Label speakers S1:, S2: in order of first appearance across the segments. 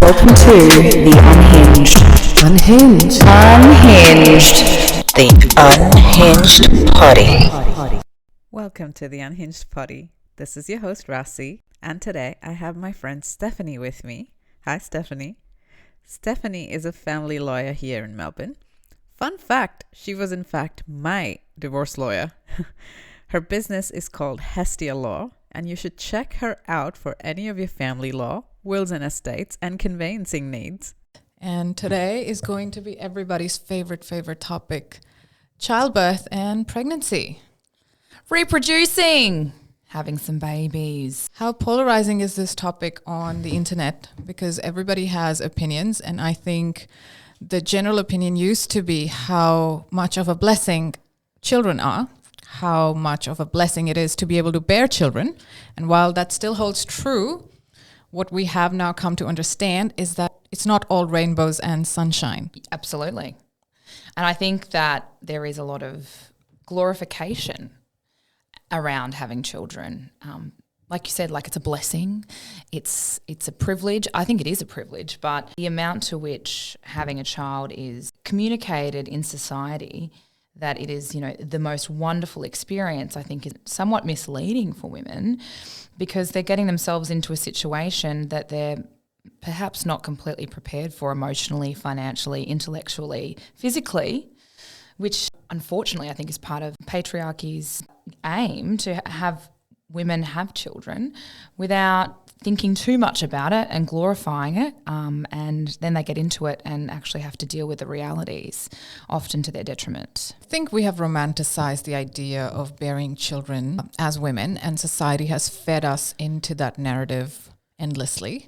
S1: Welcome to the Unhinged. The Unhinged Potty.
S2: Welcome to the Unhinged Potty. This is your host, Rasi, and today I have my friend Stefani with me. Hi, Stefani. Stefani is a family lawyer here in Melbourne. Fun fact, she was in fact my divorce lawyer. Her business is called Hestia Law, and you should check her out for any of your family law, wills and estates, and conveyancing needs.
S3: And today is going to be everybody's favorite topic, childbirth and pregnancy.
S4: Reproducing, having some babies.
S3: How polarizing is this topic on the internet? Because everybody has opinions, and I think the general opinion used to be how much of a blessing children are, how much of a blessing it is to be able to bear children. And while that still holds true, what we have now come to understand is that it's not all rainbows and sunshine.
S4: Absolutely. And I think that there is a lot of glorification around having children. Like you said, like it's a blessing, it's a privilege. I think it is a privilege, but the amount to which having a child is communicated in society that it is, the most wonderful experience, I think is somewhat misleading for women because they're getting themselves into a situation that they're perhaps not completely prepared for emotionally, financially, intellectually, physically, which unfortunately I think is part of patriarchy's aim to have women have children without thinking too much about it and glorifying it, and then they get into it and actually have to deal with the realities, often to their detriment.
S3: I think we have romanticized the idea of bearing children as women, and society has fed us into that narrative endlessly.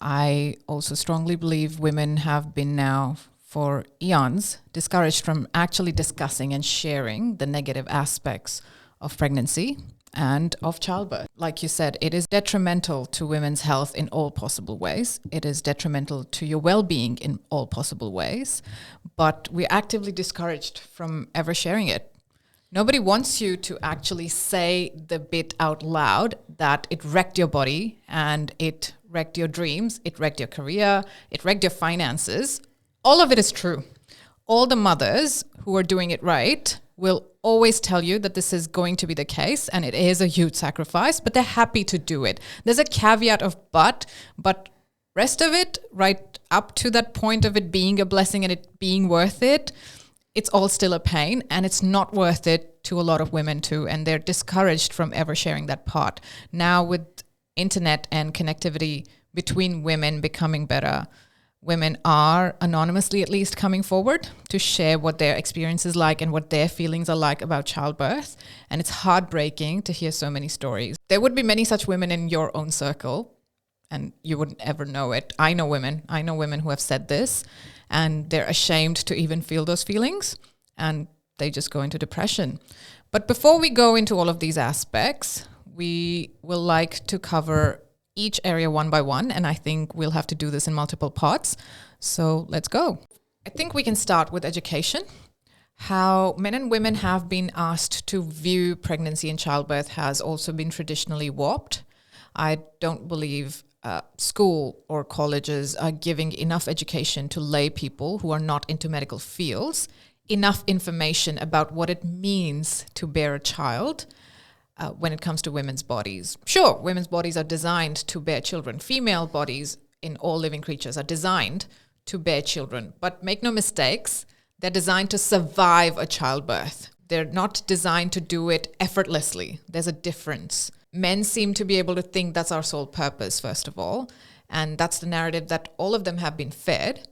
S3: I also strongly believe women have been now for eons discouraged from actually discussing and sharing the negative aspects of pregnancy and of childbirth. Like you said, it is detrimental to women's health in all possible ways. It is detrimental to your well-being in all possible ways, but we're actively discouraged from ever sharing it. Nobody wants you to actually say the bit out loud that it wrecked your body and it wrecked your dreams, it wrecked your career, it wrecked your finances. All of it is true. All the mothers who are doing it right will always tell you that this is going to be the case and it is a huge sacrifice, but they're happy to do it. There's a caveat of but rest of it, right up to that point of it being a blessing and it being worth it, it's all still a pain and it's not worth it to a lot of women too, and they're discouraged from ever sharing that part. Now with internet and connectivity between women becoming better, women are anonymously at least coming forward to share what their experience is like and what their feelings are like about childbirth. And it's heartbreaking to hear so many stories. There would be many such women in your own circle and you wouldn't ever know it. I know women who have said this and they're ashamed to even feel those feelings and they just go into depression. But before we go into all of these aspects, we will like to cover each area one by one, and I think we'll have to do this in multiple parts. So let's go. I think we can start with education. How men and women have been asked to view pregnancy and childbirth has also been traditionally warped. I don't believe school or colleges are giving enough education to lay people who are not into medical fields, enough information about what it means to bear a child. When it comes to women's bodies. Sure, women's bodies are designed to bear children. Female bodies in all living creatures are designed to bear children. But make no mistakes, they're designed to survive a childbirth. They're not designed to do it effortlessly. There's a difference. Men seem to be able to think that's our sole purpose, first of all. And that's the narrative that all of them have been fed.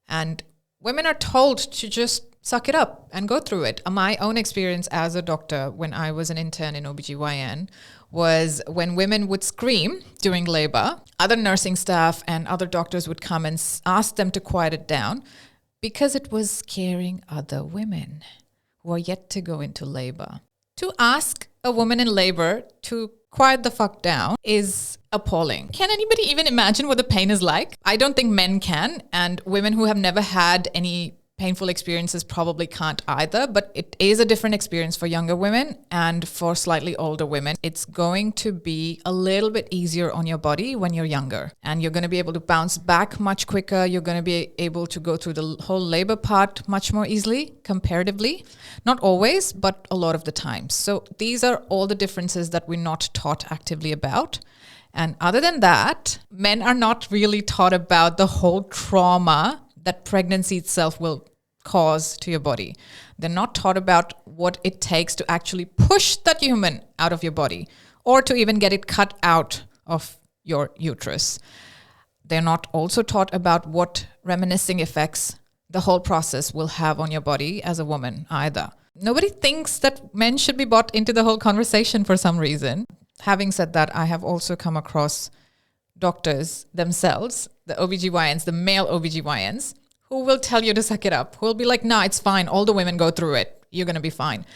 S3: And women are told to just suck it up and go through it. My own experience as a doctor when I was an intern in OBGYN was when women would scream during labor, other nursing staff and other doctors would come and ask them to quiet it down because it was scaring other women who are yet to go into labor. To ask a woman in labor to quiet the fuck down is appalling. Can anybody even imagine what the pain is like? I don't think men can, and women who have never had any painful experiences probably can't either, but it is a different experience for younger women and for slightly older women. It's going to be a little bit easier on your body when you're younger, and you're going to be able to bounce back much quicker. You're going to be able to go through the whole labor part much more easily, comparatively. Not always, but a lot of the time. So these are all the differences that we're not taught actively about. And other than that, men are not really taught about the whole trauma that pregnancy itself will cause to your body. They're not taught about what it takes to actually push that human out of your body or to even get it cut out of your uterus. They're not also taught about what reminiscing effects the whole process will have on your body as a woman either. Nobody thinks that men should be brought into the whole conversation for some reason. Having said that, I have also come across doctors themselves, the OBGYNs, the male OBGYNs, who will tell you to suck it up, who will be like, nah, it's fine. All the women go through it. You're going to be fine.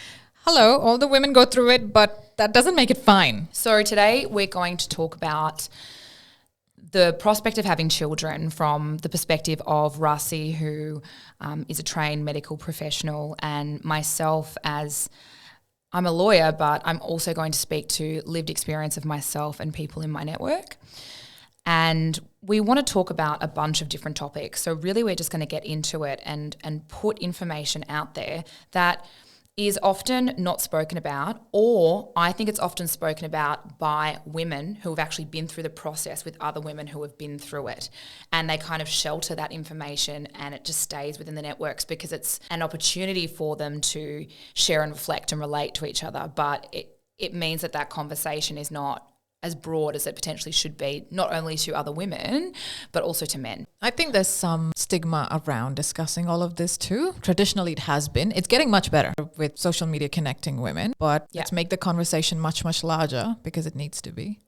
S3: Hello, all the women go through it, but that doesn't make it fine.
S4: So today we're going to talk about the prospect of having children from the perspective of Rasi, who is a trained medical professional, and myself as I'm a lawyer, but I'm also going to speak to lived experience of myself and people in my network. And we want to talk about a bunch of different topics. So really we're just going to get into it and put information out there that is often not spoken about, or I think it's often spoken about by women who have actually been through the process with other women who have been through it. And they kind of shelter that information and it just stays within the networks because it's an opportunity for them to share and reflect and relate to each other. But it means that conversation is not as broad as it potentially should be, not only to other women, but also to men.
S3: I think there's some stigma around discussing all of this too. Traditionally, it has been. It's getting much better with social media connecting women, but let's make the conversation much, much larger because it needs to be.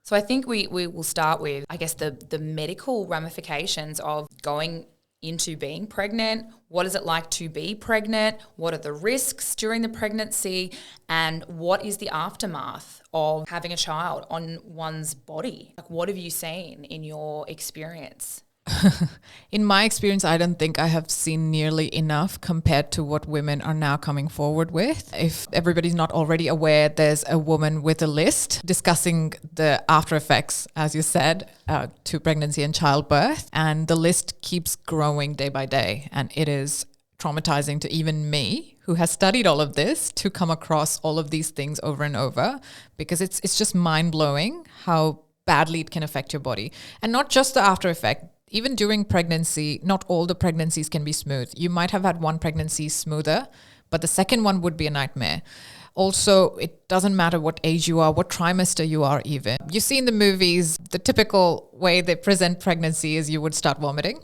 S4: So I think we will start with, I guess, the medical ramifications of going into being pregnant. What is it like to be pregnant? What are the risks during the pregnancy? And what is the aftermath of having a child on one's body? Like, what have you seen in your experience?
S3: In my experience, I don't think I have seen nearly enough compared to what women are now coming forward with. If everybody's not already aware, there's a woman with a list discussing the after effects, as you said, to pregnancy and childbirth. And the list keeps growing day by day. And it is traumatizing to even me, who has studied all of this, to come across all of these things over and over, because it's just mind-blowing how badly it can affect your body. And not just the after effect. Even during pregnancy, not all the pregnancies can be smooth. You might have had one pregnancy smoother, but the second one would be a nightmare. Also, it doesn't matter what age you are, what trimester you are even. You see in the movies, the typical way they present pregnancy is you would start vomiting.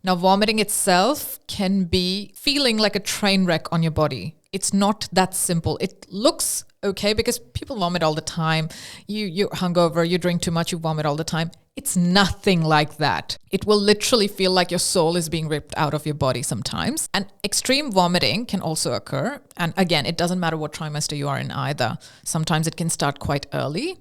S3: Now, vomiting itself can be feeling like a train wreck on your body. It's not that simple. It looks okay because people vomit all the time. You're hungover, you drink too much, you vomit all the time. It's nothing like that. It will literally feel like your soul is being ripped out of your body sometimes. And extreme vomiting can also occur. And again, it doesn't matter what trimester you are in either. Sometimes it can start quite early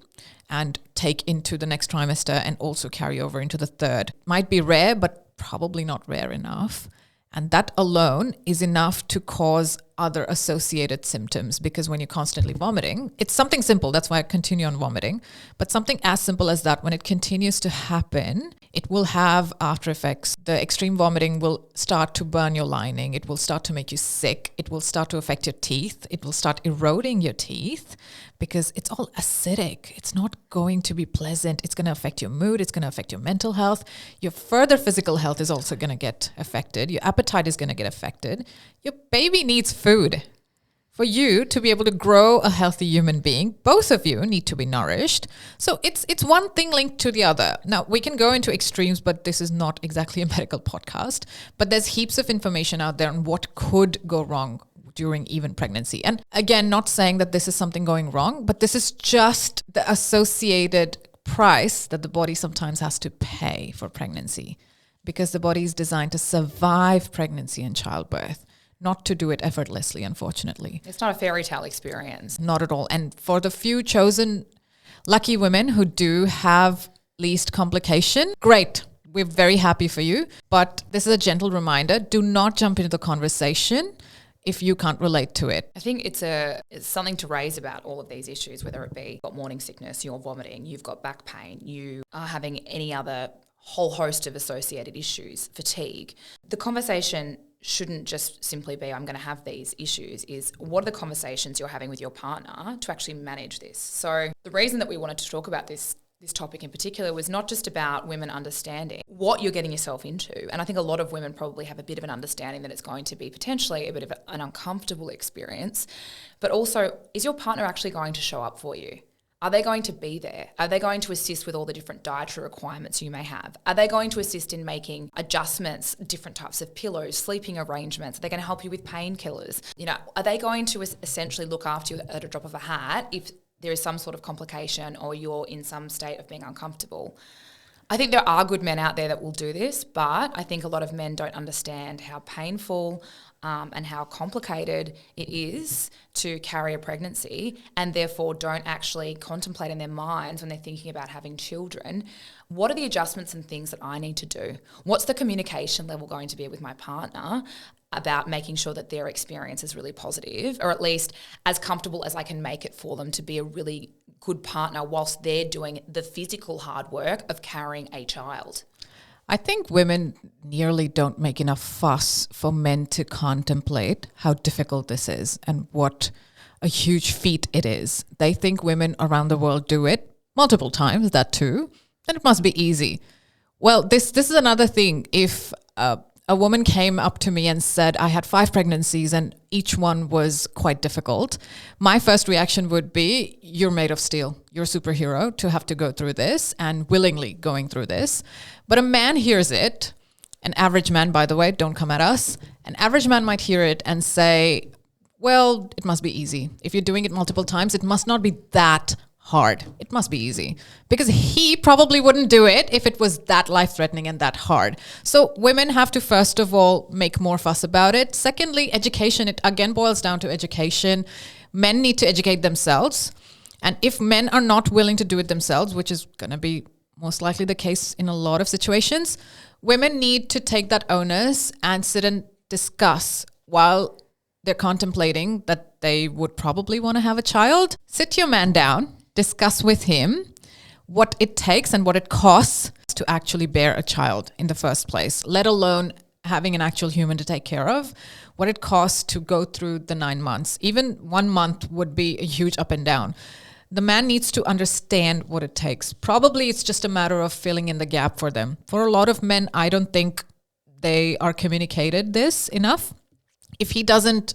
S3: and take into the next trimester and also carry over into the third. Might be rare, but probably not rare enough. And that alone is enough to cause other associated symptoms, because when you're constantly vomiting, it's something simple. That's why I continue on vomiting. But something as simple as that, when it continues to happen, it will have after effects. The extreme vomiting will start to burn your lining. It will start to make you sick. It will start to affect your teeth. It will start eroding your teeth because it's all acidic. It's not going to be pleasant. It's going to affect your mood. It's going to affect your mental health. Your further physical health is also going to get affected. Your appetite is going to get affected. Your baby needs food. For you to be able to grow a healthy human being, both of you need to be nourished. So it's one thing linked to the other. Now, we can go into extremes, but this is not exactly a medical podcast. But there's heaps of information out there on what could go wrong during even pregnancy. And again, not saying that this is something going wrong, but this is just the associated price that the body sometimes has to pay for pregnancy, because the body is designed to survive pregnancy and childbirth, not to do it effortlessly, unfortunately.
S4: It's not a fairy tale experience.
S3: Not at all. And for the few chosen lucky women who do have least complication, great. We're very happy for you. But this is a gentle reminder. Do not jump into the conversation if you can't relate to it.
S4: I think it's something to raise about all of these issues, whether it be you've got morning sickness, you're vomiting, you've got back pain, you are having any other whole host of associated issues, fatigue. The conversation shouldn't just simply be, I'm going to have these issues, is what are the conversations you're having with your partner to actually manage this? So the reason that we wanted to talk about this topic in particular was not just about women understanding what you're getting yourself into. And I think a lot of women probably have a bit of an understanding that it's going to be potentially a bit of an uncomfortable experience. But also, is your partner actually going to show up for you? Are they going to be there? Are they going to assist with all the different dietary requirements you may have? Are they going to assist in making adjustments, different types of pillows, sleeping arrangements? Are they going to help you with painkillers? Are they going to essentially look after you at a drop of a hat if there is some sort of complication or you're in some state of being uncomfortable? I think there are good men out there that will do this, but I think a lot of men don't understand how painful and how complicated it is to carry a pregnancy, and therefore don't actually contemplate in their minds when they're thinking about having children, what are the adjustments and things that I need to do? What's the communication level going to be with my partner about making sure that their experience is really positive, or at least as comfortable as I can make it for them to be a really good partner whilst they're doing the physical hard work of carrying a child?
S3: I think women nearly don't make enough fuss for men to contemplate how difficult this is and what a huge feat it is. They think women around the world do it multiple times, that too, and it must be easy. Well, this is another thing. If a woman came up to me and said, I had 5 pregnancies and each one was quite difficult, my first reaction would be, you're made of steel. You're a superhero to have to go through this and willingly going through this. But a man hears it, an average man, by the way, don't come at us. An average man might hear it and say, well, it must be easy. If you're doing it multiple times, it must not be that hard. It must be easy, because he probably wouldn't do it if it was that life-threatening and that hard. So women have to, first of all, make more fuss about it. Secondly, education. It again boils down to education. Men need to educate themselves. And if men are not willing to do it themselves, which is going to be most likely the case in a lot of situations, women need to take that onus and sit and discuss while they're contemplating that they would probably want to have a child. Sit your man down, discuss with him what it takes and what it costs to actually bear a child in the first place, let alone having an actual human to take care of, what it costs to go through the 9 months. Even 1 month would be a huge up and down. The man needs to understand what it takes. Probably it's just a matter of filling in the gap for them. For a lot of men, I don't think they are communicated this enough. If he doesn't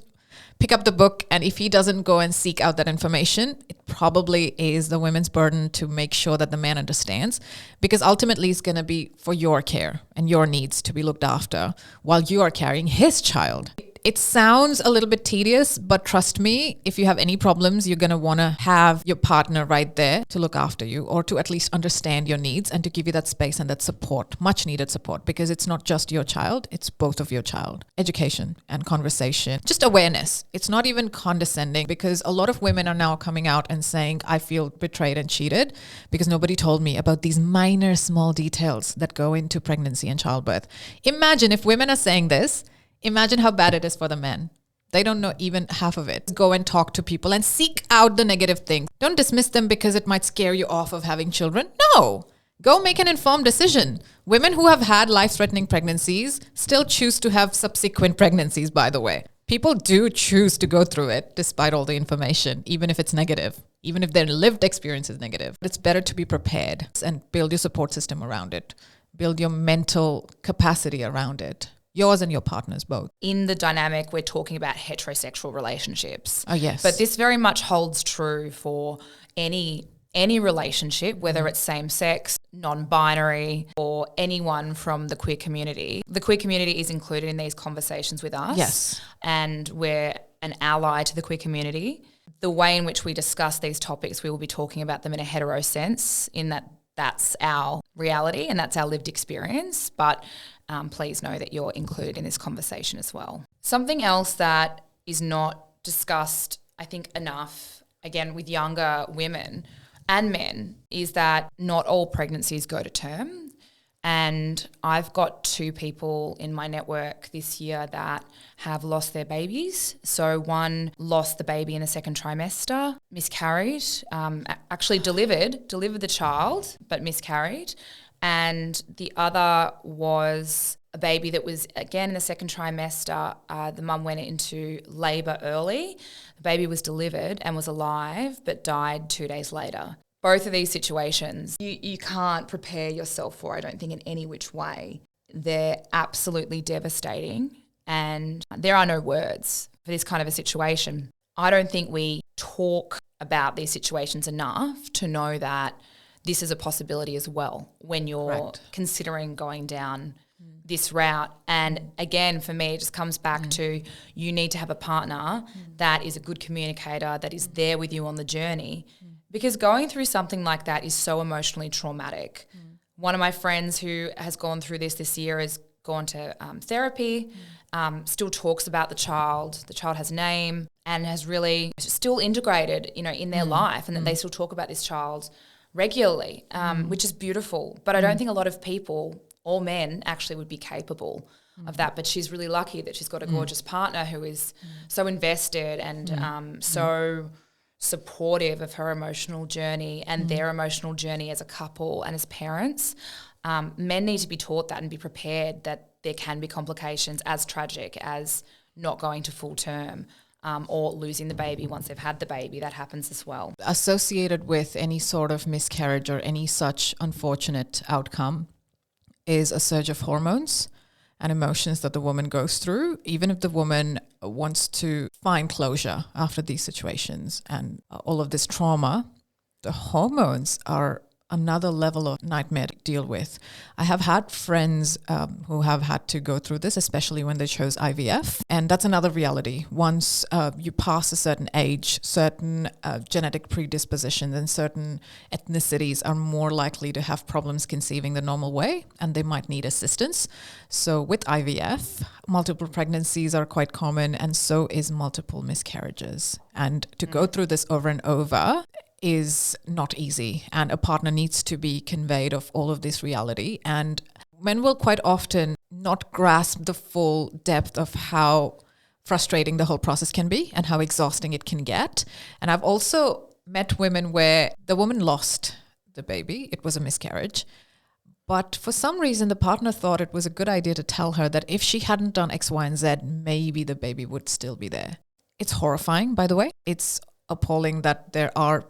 S3: pick up the book and if he doesn't go and seek out that information, it probably is the women's burden to make sure that the man understands, because ultimately it's going to be for your care and your needs to be looked after while you are carrying his child. It sounds a little bit tedious, but trust me, if you have any problems, you're going to want to have your partner right there to look after you, or to at least understand your needs and to give you that space and that support, much needed support, because it's not just your child, it's both of your child. Education and conversation, just awareness. It's not even condescending, because a lot of women are now coming out and saying, I feel betrayed and cheated because nobody told me about these minor small details that go into pregnancy and childbirth. Imagine if women are saying this. Imagine how bad it is for the men. They don't know even half of it. Go and talk to people and seek out the negative things. Don't dismiss them because it might scare you off of having children. No. Go make an informed decision. Women who have had life-threatening pregnancies still choose to have subsequent pregnancies, by the way. People do choose to go through it despite all the information, even if it's negative, even if their lived experience is negative. It's better to be prepared and build your support system around it. Build your mental capacity around it. Yours and your partner's both.
S4: In the dynamic, we're talking about heterosexual relationships.
S3: Oh, yes.
S4: But this very much holds true for any relationship, whether it's same-sex, non-binary, or anyone from the queer community. The queer community is included in these conversations with us.
S3: Yes.
S4: And we're an ally to the queer community. The way in which we discuss these topics, we will be talking about them in a hetero sense, in that that's our reality and that's our lived experience. But please know that you're included in this conversation as well. Something else that is not discussed, I think, enough, again, with younger women and men, is that not all pregnancies go to term. And I've got 2 people in my network this year that have lost their babies. So one lost the baby in the second trimester, miscarried, actually delivered the child, but miscarried. And the other was a baby that was, again, in the second trimester. The mum went into labour early. The baby was delivered and was alive, but died 2 days later. Both of these situations, you can't prepare yourself for, I don't think, in any which way. They're absolutely devastating, and there are no words for this kind of a situation. I don't think we talk about these situations enough to know that this is a possibility as well when you're considering going down this route. And again, for me, it just comes back to you need to have a partner that is a good communicator, that is there with you on the journey. Because going through something like that is so emotionally traumatic. One of my friends who has gone through this year has gone to therapy, still talks about the child. The child has a name and has really still integrated, in their life, and that they still talk about this child regularly, which is beautiful. But I don't think a lot of people, or men, actually would be capable of that. But she's really lucky that she's got a gorgeous partner who is so invested and so supportive of her emotional journey and their emotional journey as a couple and as parents. Men need to be taught that and be prepared that there can be complications as tragic as not going to full term or losing the baby once they've had the baby. That happens as well.
S3: Associated with any sort of miscarriage or any such unfortunate outcome is a surge of hormones and emotions that the woman goes through, even if the woman wants to find closure after these situations and all of this trauma. The hormones are another level of nightmare to deal with. I have had friends who have had to go through this, especially when they chose IVF. And that's another reality. Once you pass a certain age, certain genetic predispositions and certain ethnicities are more likely to have problems conceiving the normal way, and they might need assistance. So with IVF, multiple pregnancies are quite common, and so is multiple miscarriages. And to go through this over and over is not easy, and a partner needs to be conveyed of all of this reality. And men will quite often not grasp the full depth of how frustrating the whole process can be and how exhausting it can get. And I've also met women where the woman lost the baby, it was a miscarriage, but for some reason the partner thought it was a good idea to tell her that if she hadn't done X, Y, and Z, maybe the baby would still be there. It's horrifying, by the way. It's appalling that there are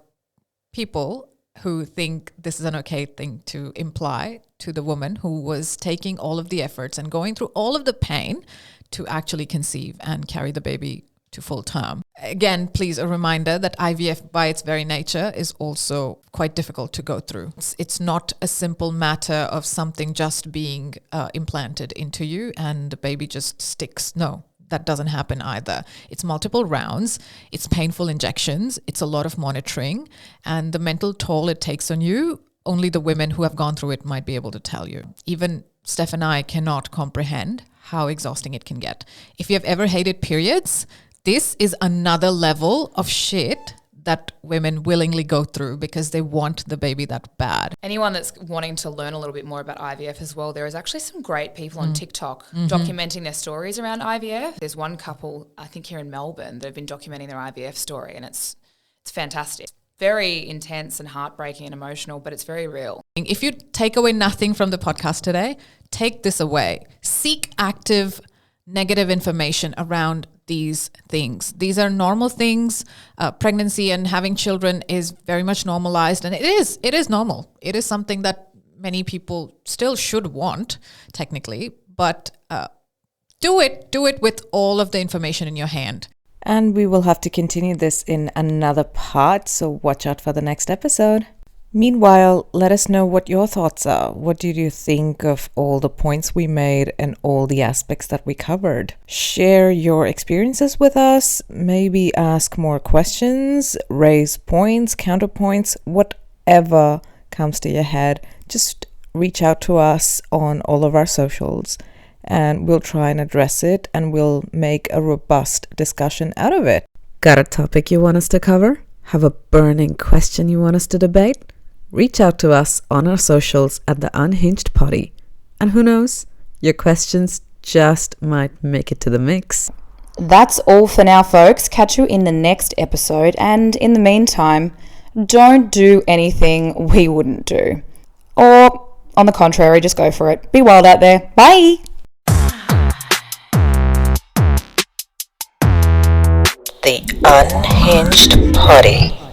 S3: people who think this is an okay thing to imply to the woman who was taking all of the efforts and going through all of the pain to actually conceive and carry the baby to full term. Again, please, a reminder that IVF by its very nature is also quite difficult to go through. It's not a simple matter of something just being implanted into you and the baby just sticks. No. That doesn't happen either. It's multiple rounds, it's painful injections, it's a lot of monitoring, and the mental toll it takes on you, only the women who have gone through it might be able to tell you. Even Steph and I cannot comprehend how exhausting it can get. If you have ever hated periods, this is another level of shit that women willingly go through because they want the baby that bad.
S4: Anyone that's wanting to learn a little bit more about IVF as well, there is actually some great people on TikTok documenting their stories around IVF. There's one couple, I think here in Melbourne, that have been documenting their IVF story, and it's fantastic. Very intense and heartbreaking and emotional, but it's very real.
S3: If you take away nothing from the podcast today, take this away. Seek active negative information around these things. These are normal things. Pregnancy and having children is very much normalized, and it is normal. It is something that many people still should want, technically, but do it with all of the information in your hand.
S1: And we will have to continue this in another part, so watch out for the next episode. Meanwhile, let us know what your thoughts are. What did you think of all the points we made and all the aspects that we covered? Share your experiences with us, maybe ask more questions, raise points, counterpoints, whatever comes to your head. Just reach out to us on all of our socials and we'll try and address it and we'll make a robust discussion out of it. Got a topic you want us to cover? Have a burning question you want us to debate? Reach out to us on our socials at The Unhinged Potty.
S2: And who knows, your questions just might make it to the mix.
S5: That's all for now, folks. Catch you in the next episode. And in the meantime, don't do anything we wouldn't do. Or, on the contrary, just go for it. Be wild out there. Bye!
S1: The Unhinged Potty.